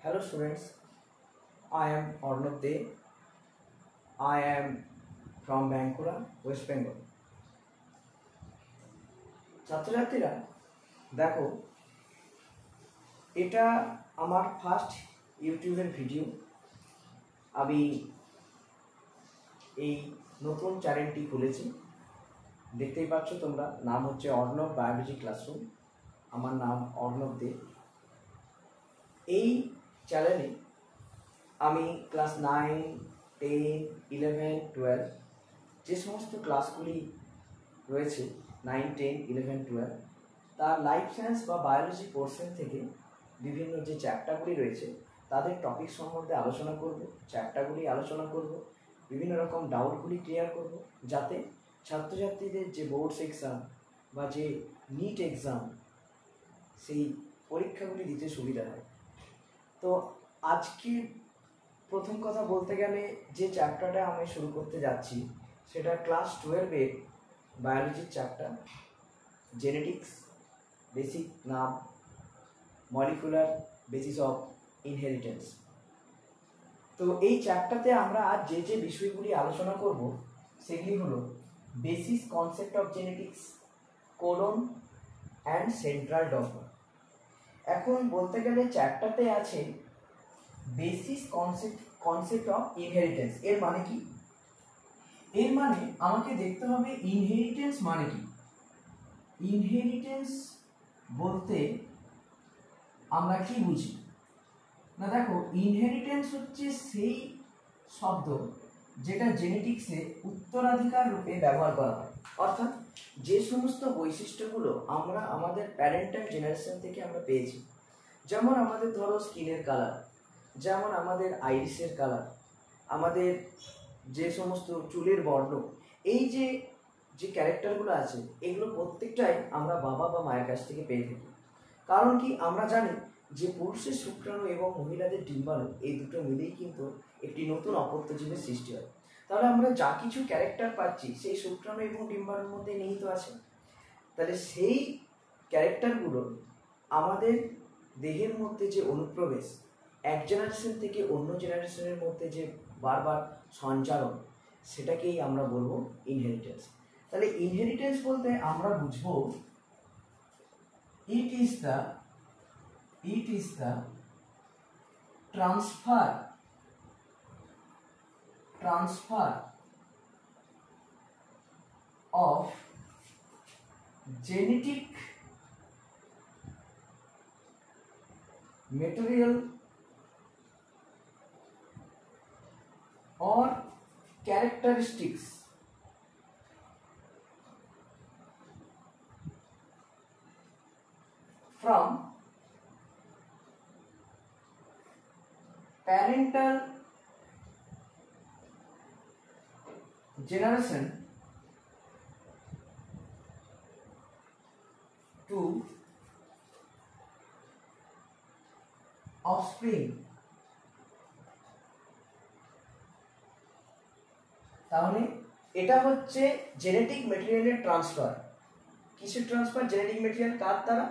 Hello students, I am Arnav De. I am from Bankura, West Bengal. ছাত্রছাত্রীরা দেখো, এটা আমার ফার্স্ট ইউটিউবের ভিডিও। আমি এই নতুন চ্যানেলটি খুলেছি, দেখতেই পাচ্ছ তোমরা। নাম হচ্ছে অর্ণব বায়োলজি ক্লাসরুম। আমার নাম অর্ণব দে। এই চ্যানেলে আমি ক্লাস 9, 10, 11, 12 যে সমস্ত ক্লাসগুলি রয়েছে 9, 10, 11, 12 তার লাইফ সায়েন্স বা বায়োলজি পোর্শন থেকে বিভিন্ন যে চ্যাপ্টারগুলি রয়েছে তাদের টপিক সম্বন্ধে আলোচনা করব, চ্যাপ্টারগুলি আলোচনা করব, বিভিন্ন রকম ডাউটগুলি ক্লিয়ার করব, যাতে ছাত্রছাত্রীদের যে বোর্ডস এক্সাম বা যে নিট এক্সাম সেই পরীক্ষাগুলি দিতে সুবিধা হয়। তো আজকে প্রথম কথা বলতে গেলে যে চ্যাপ্টারটা আমি শুরু করতে যাচ্ছি সেটা ক্লাস 12-এর বায়োলজির চ্যাপ্টার, জেনেটিক্স বেসিক নাম, মলিকুলার বেসিস অফ ইনহেরিটেন্স। তো এই চ্যাপ্টারতে আমরা আজ যে বিষয়গুলি আলোচনা করব সেগুলি হলো basis concept of genetics, codon and central dogma. এখন বলতে গেলে চ্যাপ্টারতে আছে বেসিস কনসেপ্ট অফ ইনহেরিটেন্স। এর মানে কি? এর মানে আমাকে দেখতে হবে ইনহেরিটেন্স মানে কি। ইনহেরিটেন্স বলতে আমরা কি বুঝি? না দেখো, ইনহেরিটেন্স হচ্ছে সেই শব্দ যেটা জেনেটিক্সে উত্তরাধিকার রূপে ব্যবহার করা হয়। অর্থাৎ যে সমস্ত বৈশিষ্ট্যগুলো আমরা আমাদের প্যারেন্টাল জেনারেশন থেকে আমরা পেয়েছি, যেমন আমাদের ধরো স্কিনের কালার, যেমন আমাদের আইরিসের কালার, আমাদের যে সমস্ত চুলের বর্ণ, এই যে ক্যারেক্টারগুলো আছে এগুলো প্রত্যেকটাই আমরা বাবা বা মায়ের কাছ থেকে পেয়ে থাকি। কারণ কি? আমরা জানি যে পুরুষের শুক্রাণু এবং মহিলাদের ডিম্বাণু এই দুটো মিলেই কিন্তু একটি নতুন অপত্য জীবের সৃষ্টি হয়। তাহলে আমরা যা কিছু ক্যারেক্টার পাচ্ছি সেই শুক্রাণু এবং ডিম্বাণুর মধ্যে নিহিত আছে। তাহলে সেই ক্যারেক্টারগুলো আমাদের দেহের মধ্যে যে অনুপ্রবেশ, এক জেনারেশন থেকে অন্য জেনারেশনের মধ্যে যে বারবার সঞ্চালন, সেটাকেই আমরা বলবো ইনহেরিটেন্স। তাহলে ইনহেরিটেন্স বলতে আমরা বুঝবো it is the transfer of genetic material or characteristics from parental generation to offspring। তাহলে এটা হচ্ছে জেনেটিক মেটেরিয়ালের ট্রান্সফার। কিসের ট্রান্সফার? জেনেটিক মেটেরিয়াল কার দ্বারা?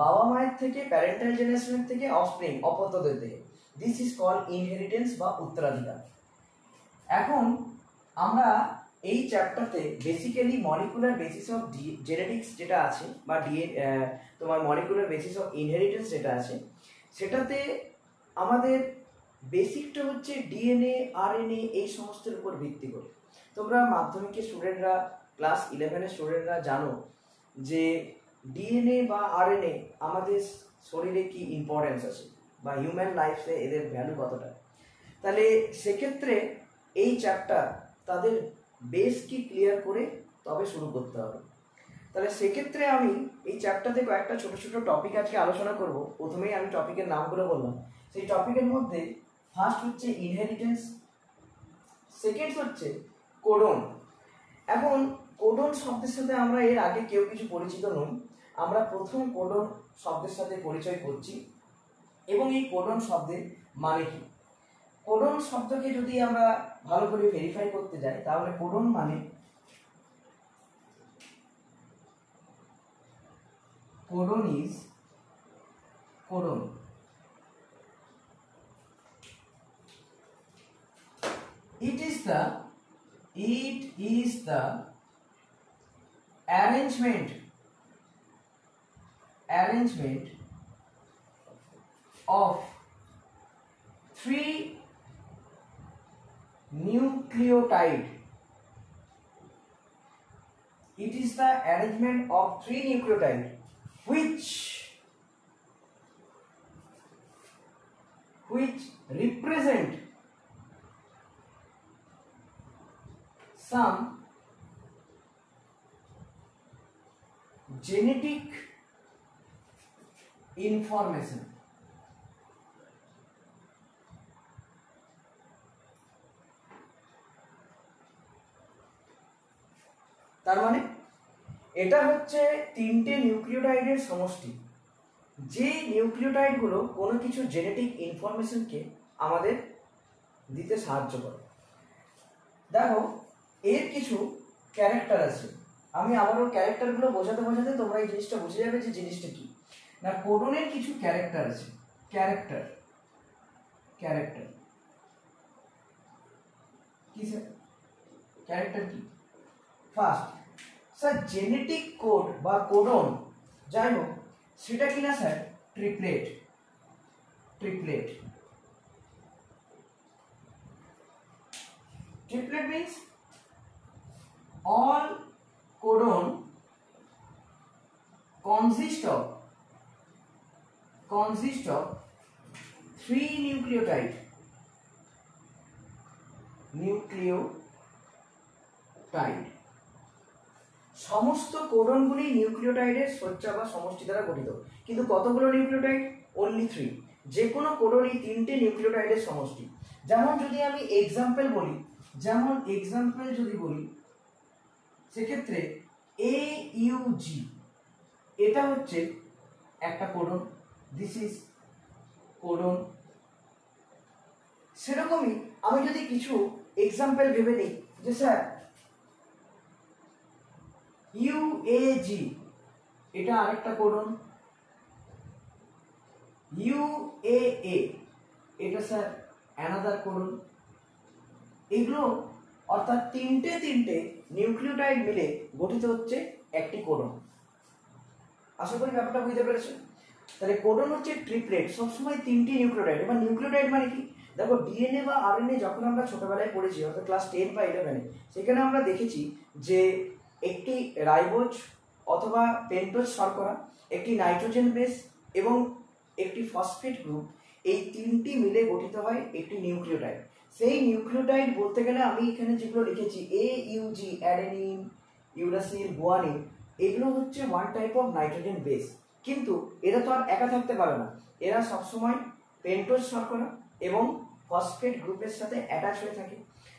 বাবা মায়ের থেকে, প্যারেন্টাল জেনারেশন থেকে অফস্প্রিং, অপত্যদের থেকে। দিস ইজ কল্ড ইনহেরিটেন্স বা উত্তরাধিকার। এখন আমরা এই চ্যাপ্টারতে basically molecular basis of genetics যেটা আছে বা তোমার মলিকুলার বেসিস অফ ইনহেরিটেন্স যেটা আছে, সেটাতে আমাদের বেসিকটা হচ্ছে ডিএনএ, আরএনএ, এই সমস্তের উপর ভিত্তি করে। তোমরা মাধ্যমিকের স্টুডেন্টরা, ক্লাস 11-এর স্টুডেন্টরা জানো যে ডিএনএ বা আরএনএ আমাদের শরীরে কি ইম্পর্টেন্স আছে বা হিউম্যান লাইফে এদের ভ্যালু কতটা। তাহলে সেক্ষেত্রে এই চ্যাপ্টার তাদের বেস কি ক্লিয়ার করে তবে শুরু করতে হবে। তাহলে সেক্ষেত্রে আমি এই চ্যাপ্টারতে কয়েকটা ছোট ছোট টপিক আজকে আলোচনা করব। প্রথমেই আমি টপিকের নামগুলো বললাম। সেই টপিকের মধ্যে ফার্স্ট হচ্ছে ইনহেরিটেন্স, সেকেন্ড হচ্ছে কোডন। এখন কোডন শব্দের সাথে আমরা এর আগে কেউ কিছু পরিচিত নই, আমরা প্রথম কোডন শব্দের সাথে পরিচয় করছি এবং এই কোডন শব্দের মানে কি। কোডন শব্দকে যদি আমরা ভালো করে ভেরিফাই করতে যাই তাহলে কোডন মানে codon the arrangement of 3 nucleotide. It is the arrangement of 3 nucleotide which represent some genetic information. তার মানে এটা হচ্ছে 3টে নিউক্লিওটাইডের সমষ্টি, যে নিউক্লিওটাইডগুলো কোনো কিছু জেনেটিক ইনফরমেশনকে আমাদের দিতে সাহায্য করে। দেখো এর কিছু ক্যারেক্টার আছে, আমি আবারও ক্যারেক্টারগুলো বোঝাতে বোঝাতে তোমরা এই জিনিসটা বুঝে যাবে যে জিনিসটা কি না। কোডনের কিছু ক্যারেক্টার আছে। ক্যারেক্টার কি স্যার? ক্যারেক্টার কি? ফার্স্ট স্যার জেনেটিক কোড বা কোডন যাই হোক সেটা কিনা sir triplet. Triplet means all codon consist of 3 nucleotide সমস্ত কোডনগুলি নিউক্লিওটাইডের সজ্জা বা সমষ্টি দ্বারা গঠিত, কিন্তু কতগুলো নিউক্লিওটাইড? অনলি 3। যে কোনো কোডনই 3টে নিউক্লিওটাইডের সমষ্টি। যেমন যদি আমি এক্সাম্পল বলি সেক্ষেত্রে AUG এটা হচ্ছে একটা কোডন, দিস ইজ কোডন। সেরকমই আমি যদি কিছু এক্সাম্পল ভেবে নিই যে স্যার UAG এটা আরেকটা কোডন, UAA এটা স্যার অ্যানাদার কোডন। এগুলো অর্থাৎ তিনটে নিউক্লিওটাইড মিলে গঠিত হচ্ছে একটি কোডন। আশা করি ব্যাপারটা বুঝতে পেরেছো। তাহলে কোডন হচ্ছে ট্রিপলেট, সবসময় 3টি নিউক্লিওটাইড। এবার নিউক্লিওটাইড মানে কি? দেখো ডিএনএ বা আরএনএ যখন আমরা ছোটবেলায় পড়েছি অর্থাৎ ক্লাস 10 বা 11 সেখানে আমরা দেখেছি যে একটি রাইবোজ অথবা পেন্টোজ শর্করা, একটি নাইট্রোজেন বেস এবং একটি ফসফেট গ্রুপ, এই 3টি মিলে গঠিত হয় একটি নিউক্লিওটাইড। সেই নিউক্লিওটাইড বলতে গেলে আমি এখানে যেগুলো লিখেছি AUG অ্যাডেনিন, ইউরাসিল, গুয়ানিন, এগুলো হচ্ছে one type of nitrogen base. কিন্তু এরা তো আর একা থাকতে পারে না, এরা সবসময় পেন্টোজ শর্করা এবং ফসফেট গ্রুপের সাথে অ্যাটাচ হয়ে থাকে।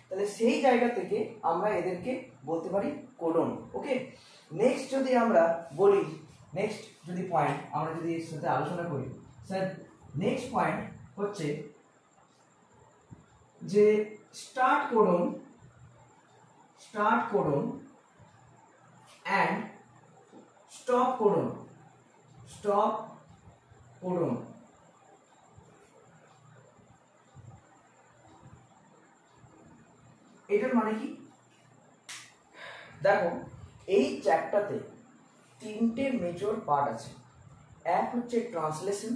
তাহলে সেই জায়গা থেকে আমরা এদেরকে বলতে পারি কোডন। ওকে, নেক্সট যদি আমরা বলি, নেক্সট যদি পয়েন্ট আমরা যদি এর সাথে আলোচনা করি স্যার, নেক্সট পয়েন্ট হচ্ছে যে start codon and stop codon. এটার মানে কি? দেখো এই চ্যাপ্টারতে 3টে মেজর পার্ট আছে। এক হচ্ছে ট্রান্সলেশন,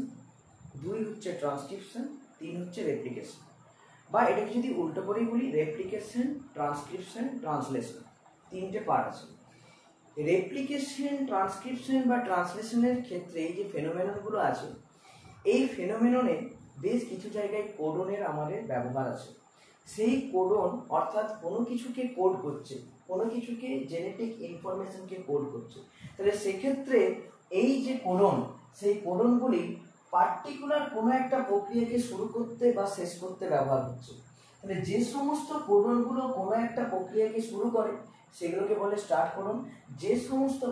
2 হচ্ছে ট্রান্সক্রিপশন, 3 হচ্ছে রেপ্লিকেশন। বা এটাকে যদি উল্টো করেই বলি, রেপ্লিকেশন, ট্রান্সক্রিপশন, ট্রান্সলেশন, 3টে পার্ট আছে। রেপ্লিকেশন, ট্রান্সক্রিপশন বা ট্রান্সলেশনের ক্ষেত্রে এই যে ফেনোমেননগুলো আছে, এই ফেনোমেননে বেশ কিছু জায়গায় কোডনের আমাদের ব্যবহার আছে। সেই কোডন অর্থাৎ কোনো কিছুকে কোড করছে, কোনো কিছুকে জেনেটিক ইনফরমেশনকে কোড করছে। তাহলে সেক্ষেত্রে এই যে কোডন, সেই কোডনগুলি পার্টিকুলার কোনো একটা প্রক্রিয়াকে শুরু করতে বা শেষ করতে ব্যবহার হচ্ছে। তাহলে যে সমস্ত কোডনগুলো কোনো একটা প্রক্রিয়াকে শুরু করে সেগুলোকে বলে স্টার্ট কোডন। যে সমস্ত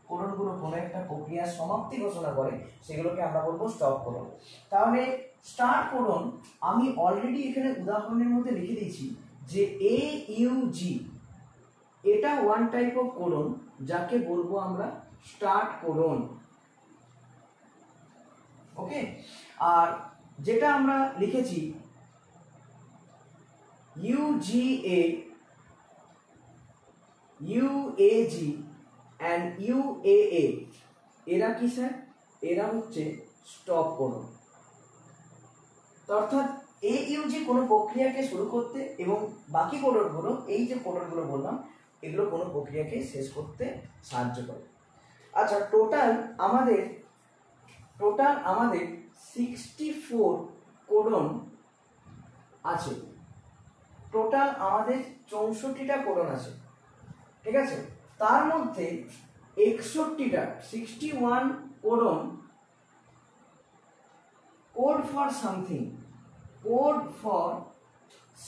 কোডনগুলো কোনো একটা প্রক্রিয়ার সমাপ্তি ঘোষণা করে সেগুলোকে আমরা বলবো স্টপ কোডন। তাহলে স্টার্ট কোডন আমি অলরেডি এখানে উদাহরণের মধ্যে লিখে দিয়েছি যে AUG এটা ওয়ান টাইপ অফ কোডন, যাকে বলবো আমরা স্টার্ট কোডন। ওকে, আর যেটা আমরা লিখেছি UGA, UAG and UAA এরা কি স্যার? এরা হচ্ছে স্টপ কোডন। অর্থাৎ AUG কোনো প্রক্রিয়াকে শুরু করতে এবং বাকি কোডনগুলো, এই যে কোডনগুলো বললাম, এগুলো কোনো প্রক্রিয়াকে শেষ করতে সাহায্য করে। আচ্ছা, টোটাল আমাদের 64 কোডন আছে। টোটাল আমাদের 64টা কোডন আছে, ঠিক আছে? তার মধ্যে 61টা 61 codon code for something, code for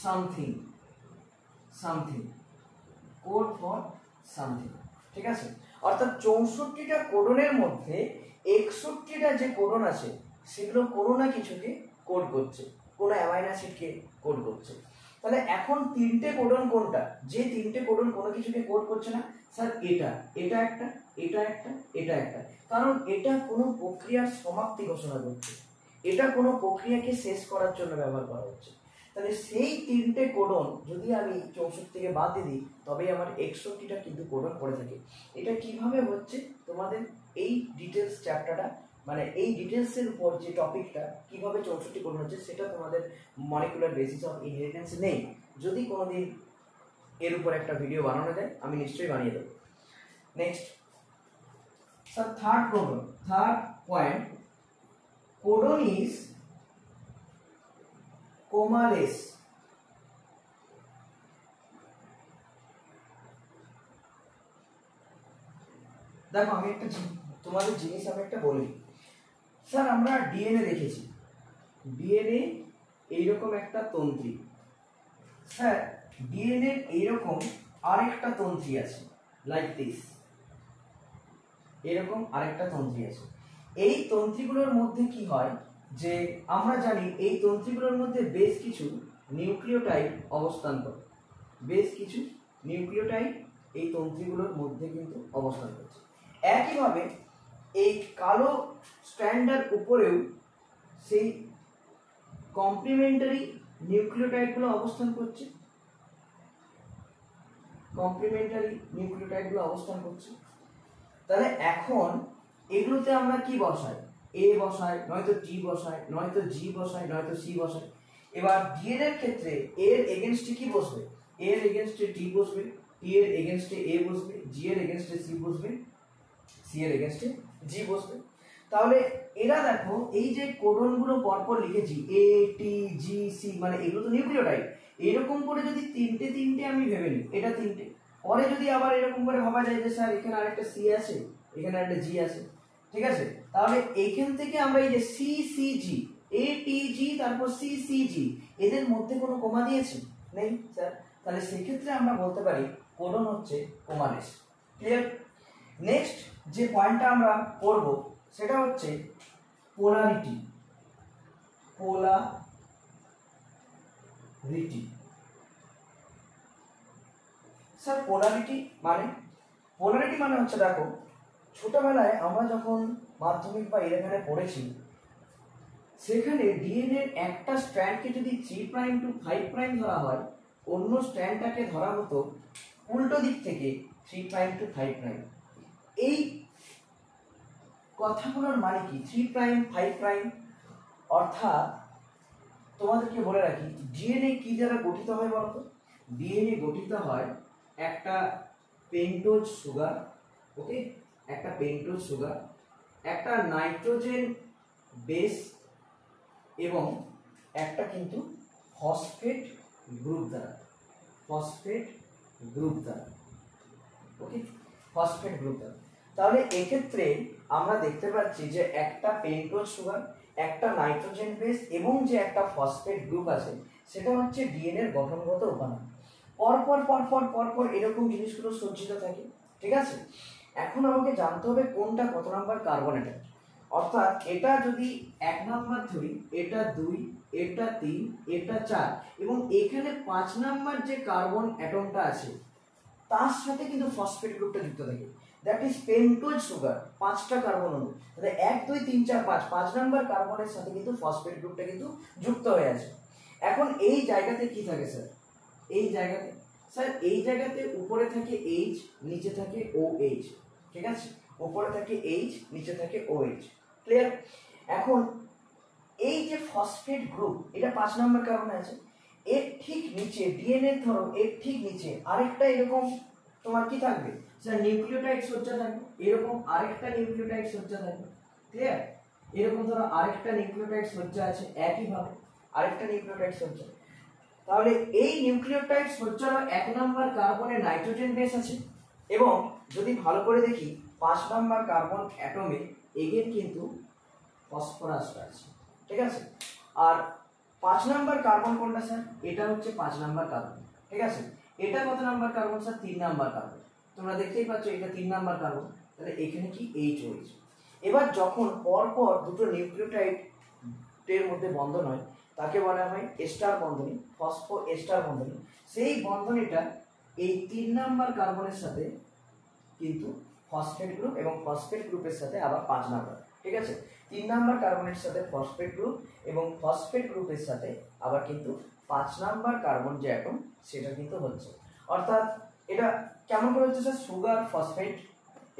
something, something, code for something, ঠিক আছে? অর্থাৎ 64টা কোডনের মধ্যে 61টা যে কোডন আছে সেগুলো কোনো না কিছুকে কোড করছে, কোনো অ্যামাইনো অ্যাসিডকে কোড করছে। তাহলে এখন তিনটে কোডন কোনটা? যে তিনটে কোডন কোনো কিছুকে কোড করছে না স্যার, এটা একটা, এটা একটা, এটা একটা। কারণ এটা কোনো প্রক্রিয়ার সমাপ্তি ঘোষণা করছে, এটা কোনো প্রক্রিয়াকে শেষ করার জন্য ব্যবহার করা হচ্ছে। তাহলে সেই তিনটে কোডন যদি আমি 64 থেকে বাদ দিই তবেই আমার 61টা কিন্তু কোডন পড়ে থাকে। এটা কিভাবে হচ্ছে তোমাদের এই ডিটেলস চ্যাপ্টারটা, মানে এই ডিটেলসের উপর যে টপিকটা কিভাবে 64 কোডন হচ্ছে সেটা তোমাদের মলিকুলার বেসিস অফ ইনহেরিটেন্স নেই। যদি কোনোদিন এর উপর একটা ভিডিও বানানো যায় আমি নিশ্চয়ই বানিয়ে দেবো। Next sir, third point, codon is commaless. দেখো আমি একটা তোমাদের জিনিস আমি একটা বলি স্যার, আমরা ডিএনএ দেখেছি, ডিএনএ এইরকম একটা তন্ত্রী। স্যার, ডিএনএ এইরকম আরেকটা তন্ত্রী আছে, লাইক দিস, এরকম আরেকটা তন্ত্রী আছে। এই তন্ত্রীগুলোর মধ্যে কি হয় যে আমরা জানি এই তন্ত্রীগুলোর মধ্যে বেশ কিছু নিউক্লিওটাইড অবস্থান করে, বেশ কিছু নিউক্লিওটাইড এই তন্ত্রীগুলোর মধ্যে কিন্তু অবস্থান করছে। একইভাবে এই কালো স্ট্র্যান্ডের উপরেও সেই কমপ্লিমেন্টারি নিউক্লিওটাইডগুলো অবস্থান করছে, কমপ্লিমেন্টারি নিউক্লিওটাইডগুলো অবস্থান করছে। তাহলে এখন এগুলোতে আমরা কি বসাই? এ বসাই, নয়তো টি বসাই, নয়তো জি বসাই, নয়তো সি বসাই। এবার ডিএনএ এর ক্ষেত্রে এর এগেনস্টে কি বসবে? এর এগেনস্টে টি বসবে, টি এর এগেনস্টে এ বসবে, জি এর এগেনস্টে সি বসবে, সি এর এগেনস্টে জি বসবে। তাহলে এরা দেখো এই যে কোডনগুলো পরপর লিখেছি এ টি জি সি, মানে এগুলো তো নিউক্লিওটাইড। এরকম করে যদি তিনটে তিনটে আমি ভেবে নিই, এটা তিনটে, পরে যদি আবার এরকম করে ভাবা যায় যে স্যার এখানে আরেকটা সি আছে, এখানে আরেকটা জি আছে, ঠিক আছে? তাহলে এইখান থেকে আমরা এই যে সি সি জি, এ টি জি, তারপর সি সি জি, এদের মধ্যে কোনো কোমা দিয়েছে? নেই স্যার। তাহলে সেক্ষেত্রে আমরা বলতে পারি কোডন হচ্ছে কোমালেস। ক্লিয়ার? নেক্সট যে পয়েন্টটা আমরা পড়ব সেটা হচ্ছে পোলারিটি। পোলারিটি স্যার, পোলারিটি মানে হচ্ছে, দেখো ছোটবেলায় আমরা যখন মাধ্যমিক বা 11-এ পড়েছি সেখানে ডিএনএ এর একটা স্ট্র্যান্ডকে যদি 3 প্রাইম টু 5 প্রাইম ধরা হয়, অন্য স্ট্র্যান্ডটাকে ধরা হতো উল্টো দিক থেকে 3 প্রাইম টু 5 প্রাইম। এই কথাগুলোর মানে কি? 3 প্রাইম 5 প্রাইম, অর্থাৎ তোমাদেরকে বলে রাখি ডিএনএ কি দ্বারা গঠিত হয় বলতো? ডিএনএ গঠিত হয় একটা পেন্টোজ সুগার, ওকে, একটা পেন্টোজ সুগার, একটা নাইট্রোজেন বেস এবং একটা কিন্তু ফসফেট গ্রুপ দ্বারা, ফসফেট গ্রুপ দ্বারা, ওকে, ফসফেট গ্রুপ দ্বারা। তাহলে এক্ষেত্রে আমরা দেখতে পাচ্ছি যে একটা পেন্টোজ সুগার, একটা নাইট্রোজেন বেস এবং যে একটা ফসফেট গ্রুপ আছে সেটা হচ্ছে ডিএনএ এর গঠনগত উপাদান। পরপর পরপর পরপর এরকম জিনিসগুলো সজ্জিত থাকে, ঠিক আছে? এখন আমাকে জানতে হবে কোনটা কত নাম্বার কার্বন অ্যাটম। অর্থাৎ এটা যদি 1 নাম্বার ধরি, এটা 2, এটা 3, এটা 4 এবং এখানে 5 নাম্বার যে কার্বন অ্যাটমটা আছে তার সাথে কিন্তু ফসফেট গ্রুপটা যুক্ত থাকে, দ্যাট ইজ পেন্টোজ সুগার, 5টা কার্বন অণু। তাহলে 1 2 3 4 5 নাম্বার কার্বনের সাথে কিন্তু ফসফেট গ্রুপটা কিন্তু যুক্ত হয়ে আছে। এখন এই জায়গাতে কি থাকে স্যার? এই জায়গাতে স্যার, এই জায়গাতে উপরে থাকে এইচ, নিচে থাকে ও এইচ, ঠিক আছে, উপরে থাকে এইচ, নিচে থাকে ও এইচ, ক্লিয়ার। এখন এই যে ফসফেট গ্রুপ, এটা 5 নম্বর কার্বন আছে, এর ঠিক নিচে ডিএনএ ধরো এর ঠিক নিচে আরেকটা এরকম তোমার কি থাকবে স্যার, নিউক্লিওটাইড সজ্জা থাকবে, এরকম আরেকটা নিউক্লিওটাইড সজ্জা থাকবে, ক্লিয়ার। এরকম ধরো আরেকটা নিউক্লিওটাইড সজ্জা আছে, একইভাবে আরেকটা নিউক্লিওটাইড সজ্জা। তাহলে এই নিউক্লিওটাইড সজ্জার 1 নম্বর কার্বনে নাইট্রোজেন বেস আছে, এবং যদি ভালো করে দেখি 5 নম্বর কার্বন অ্যাটমে এগেন কিন্তু ফসফরাসটা আছে, ঠিক আছে। আর 5 নম্বর কার্বন কোনটা স্যার, এটা হচ্ছে 5 নম্বর কার্বন, ঠিক আছে। এটা কত নম্বর কার্বন স্যার, 3 নম্বর কার্বন, তোমরা দেখতেই পাচ্ছ এটা 3 নম্বর কার্বন, তাহলে এখানে কি এইচ হয়েছে। এবার যখন পরপর দুটো নিউক্লিওটাইড এর মধ্যে বন্ধন হয় তাকে বলা হয় এস্টার বন্ধনী, ফসফো এস্টার বন্ধনী। সেই বন্ধনীটা এই 3 নম্বর কার্বনের সাথে কিন্তু ফসফেট গ্রুপ, এবং ফসফেট গ্রুপের সাথে আবার 5 নম্বর, ঠিক আছে। 3 নম্বর কার্বনের সাথে ফসফেট গ্রুপ, এবং ফসফেট গ্রুপের সাথে আবার কিন্তু 5 নম্বর কার্বন যে অ্যাটম সেটা কিন্তু হচ্ছে। অর্থাৎ এটা কেমন করে হচ্ছে sir, sugar phosphate,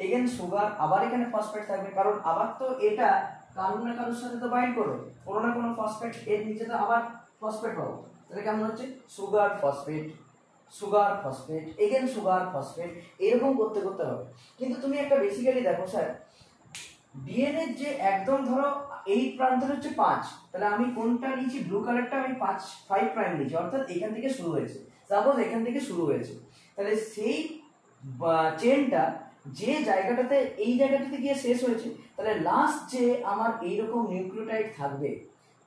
again sugar, আবার এখানে ফসফেট থাকবে, কারণ আবার তো এটা কারোর না কারোর সাথে তো বাইন্ড করবে, কোনো না কোনো ফসফেট, এর নিচে তো আবার ফসফেট পাবো, তাহলে কেমন হচ্ছে sugar phosphate, sugar phosphate, again sugar phosphate, এরকম করতে করতে হবে। কিন্তু তুমি একটা বেসিক্যালি দেখো স্যার, ডিএনএ যে একদম ধরো এই প্রান্তের হচ্ছে 5, তাহলে আমি কোনটা নিয়েছি, ব্লু কালারটা আমি 5 প্রাইম নিয়েছি, অর্থাৎ এখান থেকে শুরু হয়েছে, সাপোজ এখান থেকে শুরু হয়েছে, তাহলে সেই চেনটা যে জায়গাটাতে, এই জায়গাটাতে গিয়ে শেষ হয়েছে, তাহলে লাস্ট যে আমার এইরকম নিউক্লিওটাইড থাকবে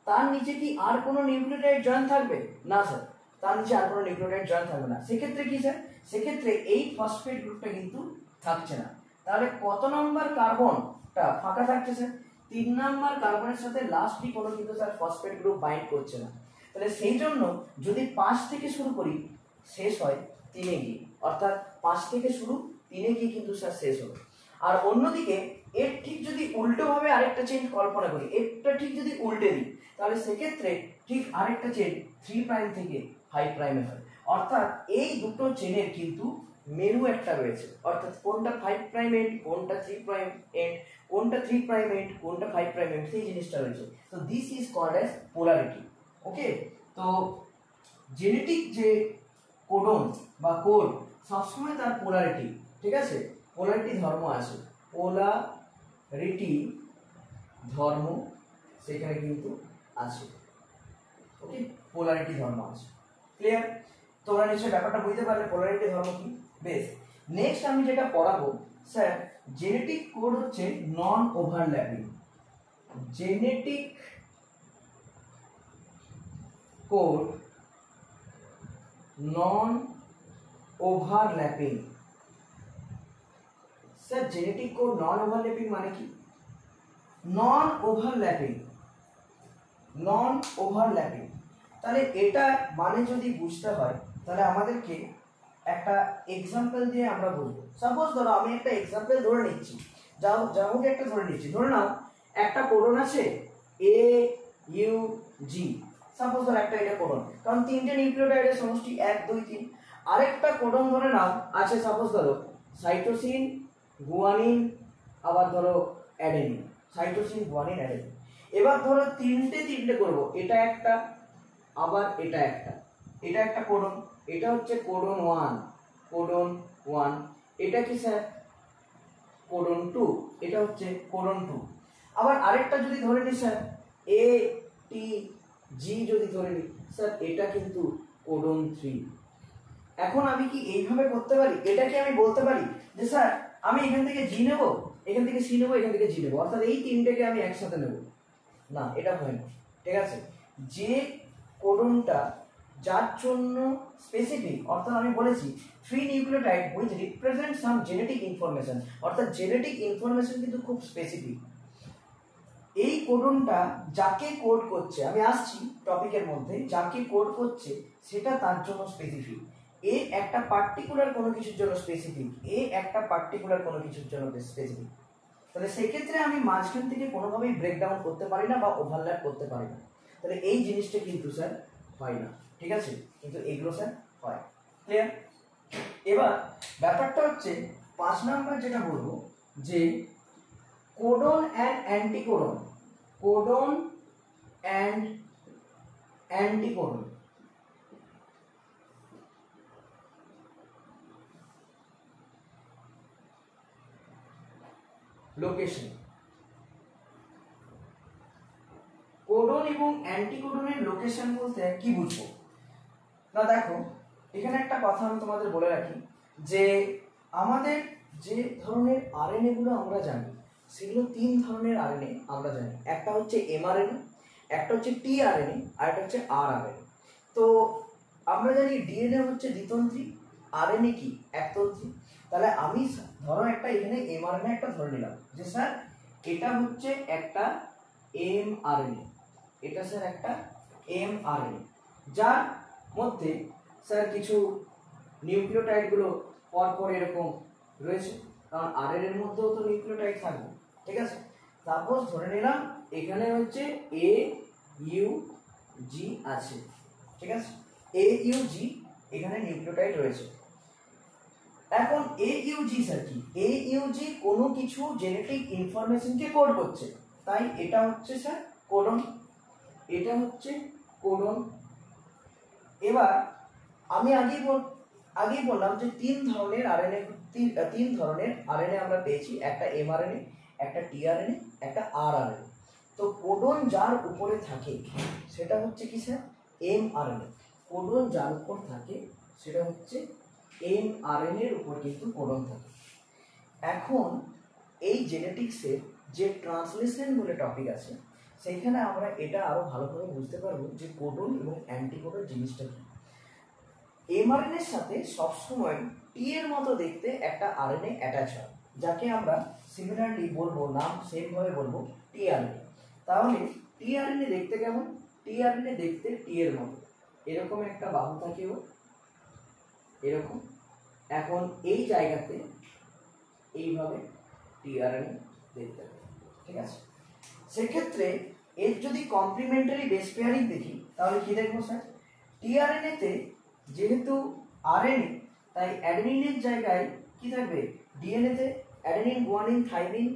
তার নিচে কি আর কোনো নিউক্লিওটাইড জয়েন থাকবে না স্যার, তার নিচে আর কোনো নিউক্লিওটাইড জয়েন থাকবে না। সেক্ষেত্রে কি স্যার, সেক্ষেত্রে এই ফসফেট গ্রুপটা কিন্তু থাকছে না। তাহলে কত নম্বর কার্বনটা ফাঁকা থাকছে স্যার, 3 নম্বর কার্বনের সাথে লাস্টলি কোনো কিন্তু স্যার ফসফেট গ্রুপ বাইন্ড করছে না। তাহলে সেই জন্য যদি 5 থেকে শুরু করি শেষ হয় 3-এ গিয়ে, অর্থাৎ 5 থেকে শুরু 3-এ গিয়ে কিন্তু স্যার শেষ হবে। আর অন্যদিকে এর ঠিক যদি উল্টোভাবে আরেকটা চেন কল্পনা করি, এরটা ঠিক যদি উল্টে দিই, তাহলে সেক্ষেত্রে ঠিক আরেকটা চেন 3 প্রাইম থেকে 5 প্রাইমে হয়। অর্থাৎ এই দুটো চেনের কিন্তু মেরু একটা রয়েছে, অর্থাৎ কোনটা 5 প্রাইম এন্ড, কোনটা 3 প্রাইম এন্ড, কোনটা 3 প্রাইম এন্ড, কোনটা 5 প্রাইম এন্ড, সেই জিনিসটা রয়েছে। তো this is called as polarity. Okay, তো জেনেটিক যে কোডন বা কোড সবসময় তার পোলারিটি, ঠিক আছে, পোলারিটি ধর্ম আছে, পোলারিটি ধর্ম সেখানে কিন্তু আছে। ওকে, পোলারিটি ধর্ম আছে, ক্লিয়ার। তোমরা নিশ্চয়ই ব্যাপারটা বুঝতে পারলে পোলারিটি ধর্ম কি। বেশ, নেক্সট আমি যেটা পড়াবো স্যার, জেনেটিক কোড হচ্ছে নন ওভারল্যাপিং। জেনেটিক কোড নন ওভারল্যাপিং। স্যার জেনেটিক কোড নন ওভারল্যাপিং মানে কি, নন ওভারল্যাপিং, নন ওভারল্যাপিং, তাহলে এটা মানে যদি বুঝতে হয় তাহলে আমাদেরকে একটা এক্সাম্পল দিয়ে আমরা বুঝবো। সাপোজ ধরো আমি একটা এক্সাম্পল ধরে নিচ্ছি, যাও একটা ধরে নিচ্ছি, ধরে নাও একটা কোডন আছে AUG, সাপোজ ধরো একটা এটা কোডন, কারণ 3টে নিউক্লিওটাইডের সমষ্টি 1 2 3। আরেকটা কোডন ধরে নাও আছে, সাপোজ ধরো সাইটোসিন, গুয়ানিন, আবার ধরো অ্যাডেনিন, সাইটোসিন, গুয়ানিন, অ্যাডেনিন। এবার ধরো তিনটে করব, এটা একটা, আবার এটা একটা, এটা একটা কোডন, এটা হচ্ছে কোডন 1, কোডন 1, এটা কি স্যার কোডন 2, এটা হচ্ছে কোডন 2। আবার আরেকটা যদি ধরে নিই স্যার ATG, যদি ধরে নিই স্যার এটা কিন্তু কোডন 3। এখন আমি কি এইভাবে করতে পারি, এটা কি আমি বলতে পারি যে স্যার আমি এখান থেকে জি নেব, এখান থেকে সি নেব, এখান থেকে জি নেব, অর্থাৎ এই তিনটেকে আমি একসাথে নেব? না, এটা হয় না, ঠিক আছে। যে কোডনটা যার জন্য স্পেসিফিক, অর্থাৎ আমি বলেছি 3 nucleotide with represent some genetic information, অর্থাৎ জেনেটিক ইনফরমেশন কিন্তু খুব স্পেসিফিক। এই কোডনটা যাকে কোড করছে, আমি আসছি টপিকের মধ্যে, যাকে কোড করছে সেটা তার জন্য স্পেসিফিক। এ একটা পার্টিকুলার কোনো কিছুর জন্য স্পেসিফিক, এ একটা পার্টিকুলার কোনো কিছুর জন্য স্পেসিফিক। তাহলে সেক্ষেত্রে আমি মাঝখান থেকে কোনোভাবেই ব্রেকডাউন করতে পারি না বা ওভারল্যাপ করতে পারি না। তাহলে এই জিনিসটা কিন্তু স্যার হয় না, ঠিক আছে, কিন্তু এগুলো স্যার হয়। ক্লিয়ার? এবার ব্যাপারটা হচ্ছে 5 নাম্বার যেটা বলবো যে codon and anticodon, codon and anticodon. Location, codon এবং অ্যান্টিকোডনের লোকেশন বলতে কি বুঝবো না? দেখো এখানে একটা কথা আমি তোমাদের বলে রাখি যে আমাদের যে ধরনের আরএনএ গুলো আমরা জানি সেগুলো 3 ধরনের আরএনএ আমরা জানি। একটা হচ্ছে এমআরএনএ, একটা হচ্ছে টিআরএনএ, আর একটা হচ্ছে আরআরএনএ। তো আমরা জানি ডিএনএ হচ্ছে দ্বিতন্ত্রী, আরএনএ কি একতন্ত্রী। তাহলে আমি ধরো একটা এখানে এমআরএনএ একটা ধরে নিলাম যে স্যার এটা হচ্ছে একটা এমআরএনএ, এটা স্যার একটা এমআরএনএ, যার মধ্যে স্যার কিছু নিউক্লিওটাইডগুলো পরপর এরকম রয়েছে, কারণ আরএনএ এর মধ্যেও তো নিউক্লিওটাইড থাকবে। ঠিক আছে, তারপর ধরে নিলাম এখানে হচ্ছে এ ইউ জি আছে। ঠিক আছে, এ ইউ জি এখানে নিউক্লিওটাইড রয়েছে। এখন এ ইউ জি স্যার কি? এ ইউ জি কোনো কিছু জেনেটিক ইনফরমেশনকে কোড করছে, তাই এটা হচ্ছে স্যার কোডন, এটা হচ্ছে কোডন। এবার আমি আগেই বললাম যে 3 ধরনের আরএনএ আমরা পেয়েছি, একটা এমআরএনএ, একটা টিআরএনএ, একটা আরআরএনএ। তো কোডন যার উপরে থাকে সেটা হচ্ছে কি স্যার? এমআরএনএ। কোডন যার উপর থাকে সেটা হচ্ছে এমআরএনএ এর উপর কিন্তু কোডন থাকে। এখন এই জেনেটিক্সের যে ট্রান্সলেশন বলে টপিক আছে সেইখানে আমরা এটা আরো ভালোভাবে বুঝতে পারবো যে কোডন এবং অ্যান্টিকোডন জিনিসটা কি। এমআরএনএ এর সাথে সবসময় টি এর মতো দেখতে একটা আরএনএ অ্যাটাচ হয়, যাকে আমরা সিমিলারলি বলবো, নাম সেম ভাবে বলবো টিআরএনএ। তাহলে টিআরএনএ দেখতে কেমন? টিআরএনএ দেখতে টি এর মতো, এরকম একটা বাহু থাকে ও এরকম। এখন এই জায়গাতে এইভাবে টিআরএনএ দেখতে হবে। ঠিক আছে, সেক্ষেত্রে এর যদি কমপ্লিমেন্টারি বেস পেয়ারিং দেখি তাহলে কি দেখবো স্যার? টিআরএনএ তে যেহেতু আরএনএ তাই অ্যাডেনিনের জায়গায় কি থাকবে? ডিএনএ তে adenine guanine thymine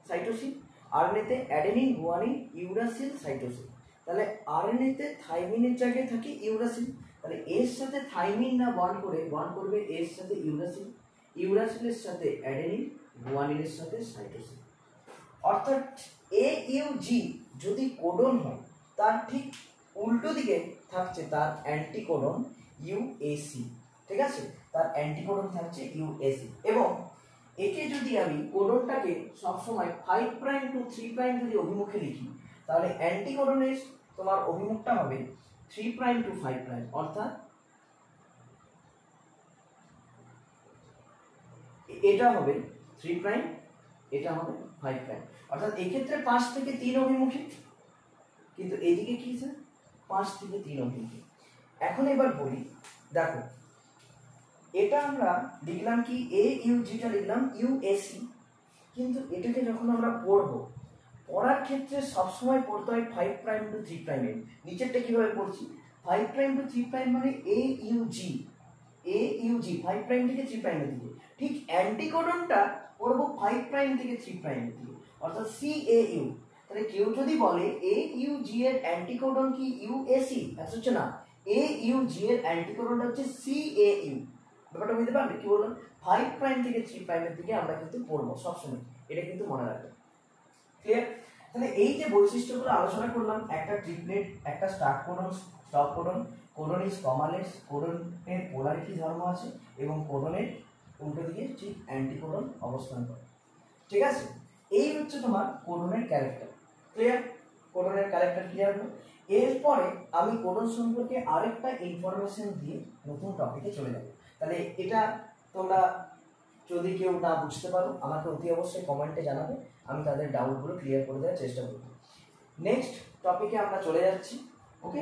cytosine, RNA তে অ্যাডেনিন গুয়ানিন ইউরাসিল সাইটোসিন। তাহলে আরএনএ তে থাইমিনের জায়গায় থাকে ইউরাসিল, তাহলে এর সাথে থাইমিন না বন্ড করবে এর সাথে ইউরাসিল, ইউরাসিলের সাথে অ্যাডেনিন, গুয়ানিনের সাথে সাইটোসিন। অর্থাৎ এ ইউ জি যদি কোডন হয় তার ঠিক উল্টো দিকে থাকছে তার অ্যান্টিকোডন ইউএসি। ঠিক আছে, তার অ্যান্টিকোডন থাকছে ইউএসি। এবং একে যদি আমি কোডনটাকে সবসময় 5 প্রাইম টু 3 প্রাইম যদি অভিমুখে লিখি তাহলে অ্যান্টিকোডনের তোমার অভিমুখটা হবে 3 প্রাইম টু 5 প্রাইম, অর্থাৎ এটা হবে 3 প্রাইম, এটা হবে 5 প্রাইম। অর্থাৎ এক্ষেত্রে 5 থেকে 3 অভিমুখী, কিন্তু এইদিকে কি স্যার? 5 থেকে 3 অভিমুখী। এখন এবার বলি, দেখো এটা আমরা লিখলাম কি এ ইউ জিটা লিখলাম ইউএসি, কিন্তু এটাকে যখন আমরা পড়ার ক্ষেত্রে সবসময় পড়তে হয় 5 প্রাইম টু 3 প্রাইমে। নিচেরটা কিভাবে পড়ছি? 5 প্রাইম টু 3 প্রাইম মানে এ ইউ জি, 5 প্রাইম থেকে 3 প্রাইমের দিকে। ঠিক অ্যান্টিকোডনটা পড়বো 5 প্রাইম থেকে 3 প্রাইমের দিকে, অর্থাৎ সি এ ইউ। তাহলে কেউ যদি বলে এ ইউ জি এর অ্যান্টিকোডন কি ইউএসি, হচ্ছে না, এ ইউ জি এর অ্যান্টিকোডনটা হচ্ছে সি এ ইউ। ব্যাপারটা বুঝতে পারবে কি বললাম? 5 প্রাইম থেকে 3 প্রাইমের দিকে আমরা কিন্তু পড়বো সবসময়, এটা কিন্তু মনে রাখবে। ক্লিয়ার? তাহলে এই যে বৈশিষ্ট্যগুলো আলোচনা করলাম, একটা ট্রিপলেট, একটা start codon, stop codon, codon is commaless, কোডনের পোলারিটি ধর্ম আছে এবং কোডনের উল্টো দিকে ঠিক অ্যান্টিকোডন অবস্থান করে। ঠিক আছে, এই হচ্ছে তোমার কোডনের ক্যারেক্টার। ক্লিয়ার? কোডনের ক্যারেক্টার ক্লিয়ার হলো। এরপরে আমি কোডন সম্পর্কে আরেকটা ইনফরমেশন দিয়ে নতুন টপিকে চলে যাব। তাহলে এটা তোমরা যদি কেউ না বুঝতে পারো আমাকে অতি অবশ্যই কমেন্টে জানাবে, আমি তাদের ডাউটগুলো ক্লিয়ার করে দেওয়ার চেষ্টা করব। নেক্সট টপিকে আমরা চলে যাচ্ছি। ওকে,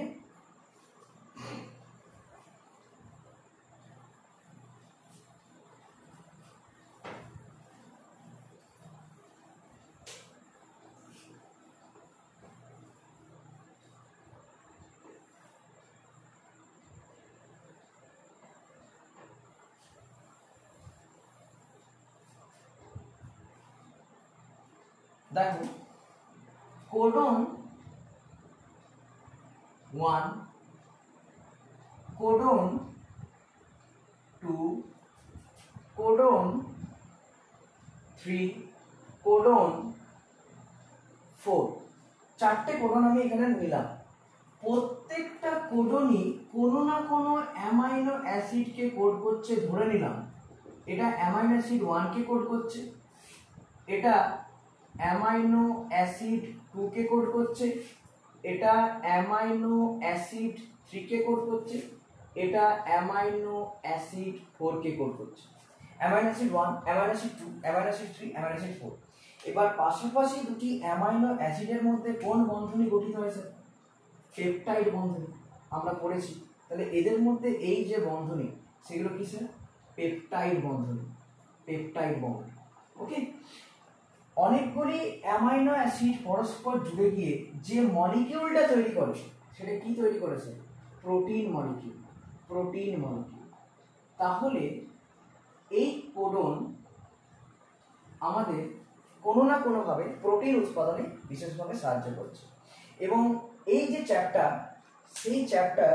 দেখো কোডন 1, কোডন 2, কোডন 3, কোডন 4, চারটে কোডন আমি এখানে নিলাম। প্রত্যেকটা কোডনই কোনো না কোনো অ্যামাইনো অ্যাসিডকে কোড করছে। ধরে নিলাম এটা অ্যামাইনো অ্যাসিড 1 কে কোড করছে, এটা অ্যামাইনো অ্যাসিড 2 কে কোড করছে, এটা অ্যামাইনো অ্যাসিড 3 কে কোড করছে, এটা অ্যামাইনো অ্যাসিড 4 কে কোড করছে। Amino acid 1, amino acid 2, amino acid 3, amino acid 4। এবার পাশাপাশি দুটি অ্যামাইনো অ্যাসিডের মধ্যে কোন বন্ধনী গঠিত হয়েছে? পেপটাইড বন্ধনী আমরা পড়েছি। তাহলে এদের মধ্যে এই যে বন্ধনী সেগুলো কিসের? পেপটাইড বন্ধনী, পেপটাইড বন্ধ। ওকে, অনেকগুলি অ্যামাইনো অ্যাসিড পরস্পর জুড়ে গিয়ে যে মলিকিউলটা তৈরি করে সেটা কি তৈরি করেছে? Protein molecule, protein molecule. তাহলে এই কোডন আমাদের কোনো না কোনোভাবে প্রোটিন উৎপাদনে বিশেষভাবে সাহায্য করছে। এবং এই যে চ্যাপ্টার, সেই চ্যাপ্টার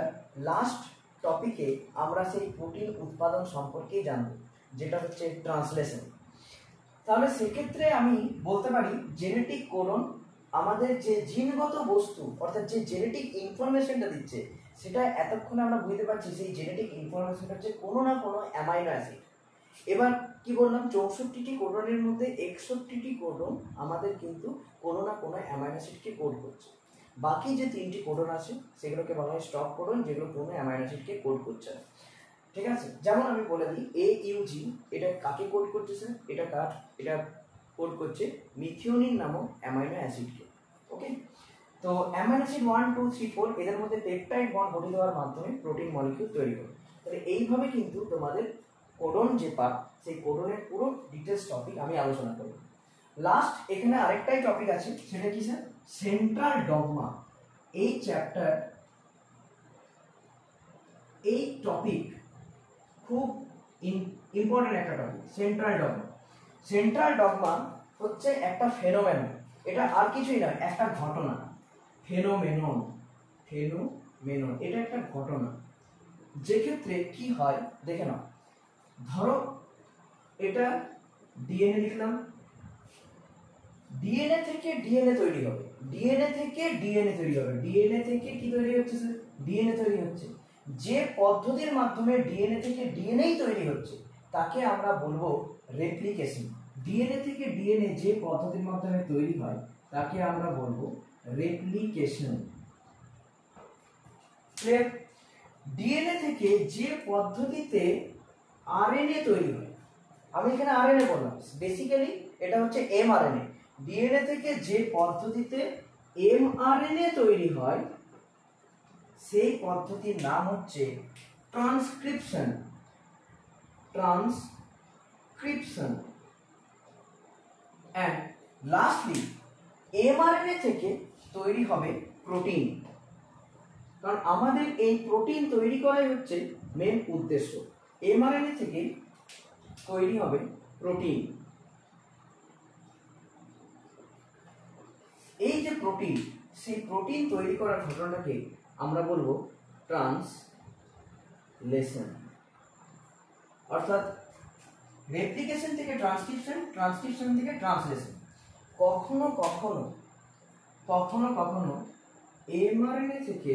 লাস্ট টপিকে আমরা সেই প্রোটিন উৎপাদন সম্পর্কেই জানব, যেটা হচ্ছে ট্রান্সলেশন। তাহলে সেক্ষেত্রে আমি বলতে পারি জেনেটিক কোডন আমাদের যে জিনগত বস্তু অর্থাৎ যে জেনেটিক ইনফরমেশনটা দিচ্ছে সেটা এতক্ষণে আমরা বুঝতে পারছি সেই জেনেটিক ইনফরমেশনটা হচ্ছে কোনো না কোনো অ্যামাইনো অ্যাসিড। এবার কি বললাম, 64টি কোডনের মধ্যে 61টি কোডন আমাদের কিন্তু কোনো না কোনো অ্যামাইনো অ্যাসিডকে কোড করছে। বাকি যে 3টি কোডন আছে সেগুলোকে বলা হয় স্টপ কোডন, যেগুলো কোনো অ্যামাইনো অ্যাসিডকে কোড করছে না। ঠিক আছে, যেমন আমি বলে দিই AUG এটা কাকে কোড করছে স্যার? এটা কোড করছে মিথিওনিন নামক অ্যামাইনো অ্যাসিডকে। ওকে, তো অ্যামাইনো অ্যাসিড 1, 2, 3, 4 এদের মধ্যে পেপটাইড বন্ড গঠিত হওয়ার মাধ্যমে প্রোটিন মলিকিউল তৈরি করে। তাহলে এইভাবে কিন্তু তোমাদের কোডন যে পার্ট, সেই কোডনের পুরো ডিটেলস টপিক আমি আলোচনা করব। লাস্ট এখানে আরেকটাই টপিক আছে, সেটা কি স্যার? Central dogma. এই চ্যাপ্টার, এই টপিক খুব ইম্পর্টেন্ট একটা topic, central dogma. Central dogma হচ্ছে একটা ফেনোমেনন, এটা আর কিছুই নয়, একটা ঘটনা। ফেনোমেনন, ফেনোমেনন এটা একটা ঘটনা, যে ক্ষেত্রে কি হয় দেখে নাও। ধরো এটা ডিএনএ লিখলাম, ডিএনএ থেকে ডিএনএ তৈরি হবে, ডিএনএ থেকে ডিএনএ তৈরি হবে, ডিএনএ থেকে কি তৈরি হচ্ছে স্যার? ডিএনএ তৈরি হচ্ছে। যে পদ্ধতির মাধ্যমে ডিএনএ থেকে ডিএনএ তৈরি হচ্ছে তাকে আমরা বলবো রেপ্লিকেশন। ডিএনএ থেকে ডিএনএ যে পদ্ধতির মাধ্যমে তৈরি হয় তাকে আমরা বলবো রেপ্লিকেশন। ক্লিয়ার? ডিএনএ থেকে যে পদ্ধতিতে আরএনএ তৈরি হয়, আমি এখানে আরএনএ বললাম, বেসিক্যালি এটা হচ্ছে এমআরএনএ। ডিএনএ থেকে যে পদ্ধতিতে এমআরএনএ তৈরি হয় সেই পদ্ধতির নাম হচ্ছে transcription. Transcription. And lastly mRNA থেকে তৈরি হবে প্রোটিন। কারণ আমাদের এই প্রোটিন তৈরি করাই হচ্ছে মেন উদ্দেশ্য। এমআরএনএ থেকে তৈরি হবে প্রোটিন। এই যে প্রোটিন, সেই প্রোটিন তৈরি করার ঘটনাটাকে আমরা বলবো ট্রান্সলেশন। অর্থাৎ রেপ্লিকেশন থেকে ট্রান্সক্রিপশন, ট্রান্সক্রিপশন থেকে ট্রান্সলেশন। কখনো কখনো কখনো কখনো এমআরএনএ থেকে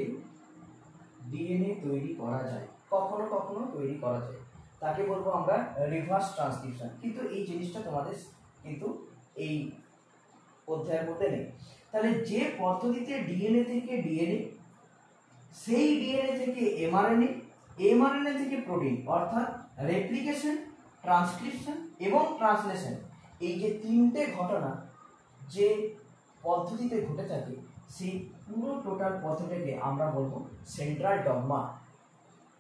ডিএনএ তৈরি করা যায়, কখনো কখনো তৈরি করা যায়, তাকে বলবো আমরা রিভার্স ট্রান্সক্রিপশন। কিন্তু এই জিনিসটা তোমাদের কিন্তু এই অধ্যায়ের মধ্যে নেই। তাহলে যে পদ্ধতিতে ডিএনএ থেকে ডিএনএ, সেই ডিএনএ থেকে এমআরএনএ, এমআরএনএ থেকে প্রোটিন, অর্থাৎ রেপ্লিকেশন, ট্রান্সক্রিপশন এবং ট্রান্সলেশন, এই যে তিনটে ঘটনা যে পদ্ধতিতে ঘটে থাকে সেই পুরো টোটাল পদ্ধতিটাকে আমরা বলবো সেন্ট্রাল ডগমা।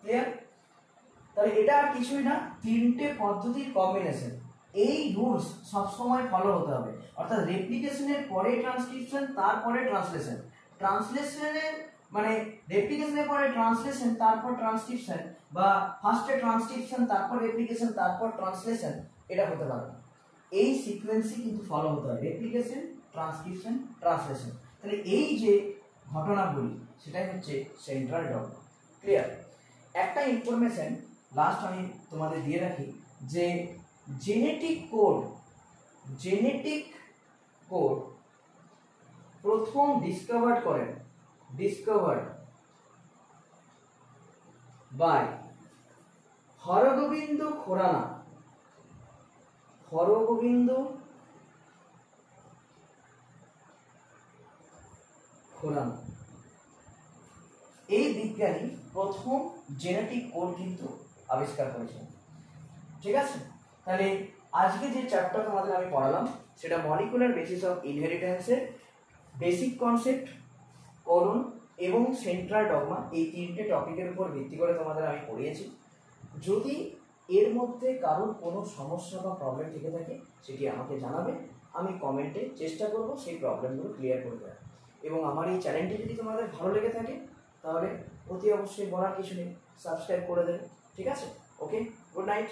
ক্লিয়ার? তাহলে এটা আর কিছুই না, তিনটে পদ্ধতির কম্বিনেশন। এই রুলস সবসময় ফলো হতে হবে, অর্থাৎ রেপ্লিকেশনের পরে ট্রান্সক্রিপশন, তারপরে ট্রান্সলেশন, ট্রান্সলেশনের মানে রেপ্লিকেশনের পরে ট্রান্সলেশন, তারপর ট্রান্সক্রিপশন, বা ফার্স্টে ট্রান্সক্রিপশন তারপর রেপ্লিকেশন তারপর ট্রান্সলেশন, এটা হতে পারে না। এই সিকোয়েন্সই কিন্তু ফলো হতে হয়, রেপ্লিকেশন, ট্রান্সক্রিপশন, ট্রান্সলেশন। তাহলে এই যে ঘটনাগুলি সেটাই হচ্ছে সেন্ট্রাল ডগমা। ক্লিয়ার? একটা ইনফরমেশন লাস্ট আমি তোমাদের দিয়ে রাখি যে জেনেটিক কোড প্রথম ডিসকভার্ড বাই হরগোবিন্দ খুরানা। এই বিজ্ঞানী প্রথম জেনেটিক কোড কিন্তু আবিষ্কার করেছেন। ঠিক আছে? তাহলে আজকে যে চ্যাপ্টার তোমাদের আমি পড়ালাম সেটা মলিকুলার বেসিস অফ ইনহেরিটেন্সের বেসিক কনসেপ্ট, করণ এবং সেন্ট্রাল ডগমা, এই তিনটে টপিকের উপর ভিত্তি করে তোমাদের আমি পড়িয়েছি। যদি এর মধ্যে কারোর কোনো সমস্যা বা প্রবলেম থেকে থাকে সেটি আমাকে জানাবে, আমি কমেন্টে চেষ্টা করব সেই প্রবলেমগুলো ক্লিয়ার করে দেওয়ার। এবং আমার এই চ্যানেলটি যদি তোমাদের ভালো লেগে থাকে তাহলে অতি অবশ্যই বলার কিছু নেই, সাবস্ক্রাইব করে দেবে। ঠিক আছে? ওকে, গুড নাইট।